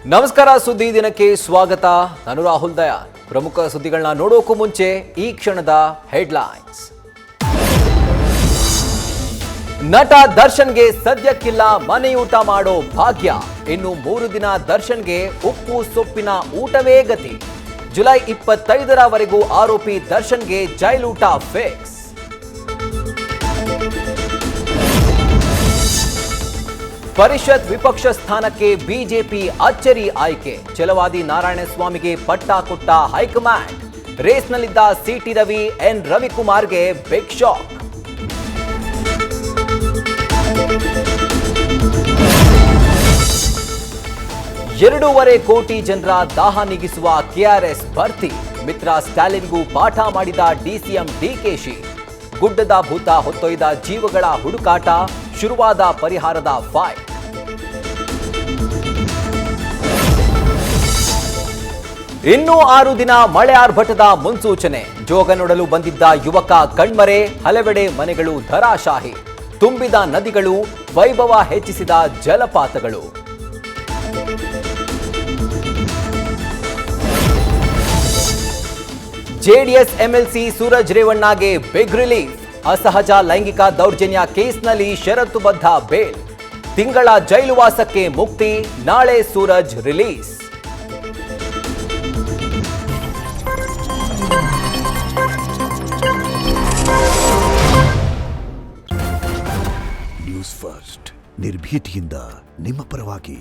ನಮಸ್ಕಾರ ಸುದ್ದಿ ದಿನಕ್ಕೆ ಸ್ವಾಗತ. ನಾನು ರಾಹುಲ್ ದಯಾಳ್. ಪ್ರಮುಖ ಸುದ್ದಿಗಳನ್ನ ನೋಡೋಕ್ಕೂ ಮುಂಚೆ ಈ ಕ್ಷಣದ ಹೆಡ್ಲೈನ್ಸ್. ನಟ ದರ್ಶನ್ಗೆ ಸದ್ಯಕ್ಕಿಲ್ಲ ಮನೆಯೂಟ ಮಾಡೋ ಭಾಗ್ಯ. ಇನ್ನು 3 ದಿನ ದರ್ಶನ್ಗೆ ಉಪ್ಪು ಸೊಪ್ಪಿನ ಊಟವೇ ಗತಿ. ಜುಲೈ 25ರವರೆಗೂ ಆರೋಪಿ ದರ್ಶನ್ಗೆ ಜೈಲೂಟ ಫಿಕ್ಸ್. ಪರಿಷತ್ ವಿಪಕ್ಷ ಸ್ಥಾನಕ್ಕೆ ಬಿಜೆಪಿ ಅಚ್ಚರಿ ಆಯ್ಕೆ. ಛಲವಾದಿ ನಾರಾಯಣಸ್ವಾಮಿಗೆ ಪಟ್ಟ ಕೊಟ್ಟ ಹೈಕಮಾಂಡ್. ರೇಸ್ನಲ್ಲಿದ್ದ ಸಿಟಿ ರವಿ ಎನ್ ರವಿಕುಮಾರ್ಗೆ ಬಿಗ್ ಶಾಕ್. ಎರಡೂವರೆ ಕೋಟಿ ಜನರ ದಾಹ ನೀಗಿಸುವ ಕೆಆರ್ಎಸ್ ಭರ್ತಿ. ಮಿತ್ರ ಸ್ಟಾಲಿನ್ಗೂ ಪಾಠ ಮಾಡಿದ ಡಿಸಿಎಂ ಡಿಕೆಶಿ. ಗುಡ್ಡದ ಭೂತ ಹೊತ್ತೊಯ್ದ ಜೀವಗಳ ಹುಡುಕಾಟ. ಶುರುವಾದ ಪರಿಹಾರದ ಫೈಟ್. ಇನ್ನೂ 6 ದಿನ ಮಳೆ ಆರ್ಭಟದ ಮುನ್ಸೂಚನೆ. ಜೋಗ ನೋಡಲು ಬಂದಿದ್ದ ಯುವಕ ಕಣ್ಮರೆ. ಹಲವೆಡೆ ಮನೆಗಳು ಧರಾಶಾಹಿ. ತುಂಬಿದ ನದಿಗಳು, ವೈಭವ ಹೆಚ್ಚಿಸಿದ ಜಲಪಾತಗಳು. ಜೆಡಿಎಸ್ ಎಂಎಲ್ಸಿ ಸೂರಜ್ ರೇವಣ್ಣಗೆ ಬಿಗ್ ರಿಲೀಫ್. ಅಸಹಜ ಲೈಂಗಿಕ ದೌರ್ಜನ್ಯ ಕೇಸ್ನಲ್ಲಿ ಷರತ್ತುಬದ್ಧ ಬೇಲ್. ತಿಂಗಳ ಜೈಲುವಾಸಕ್ಕೆ ಮುಕ್ತಿ. ನಾಳೆ ಸೂರಜ್ ರಿಲೀಸ್. ನ್ಯೂಸ್ ಫಸ್ಟ್ ನಿರ್ಭೀತಿಯಿಂದ ನಿಮ್ಮ ಪರವಾಗಿ.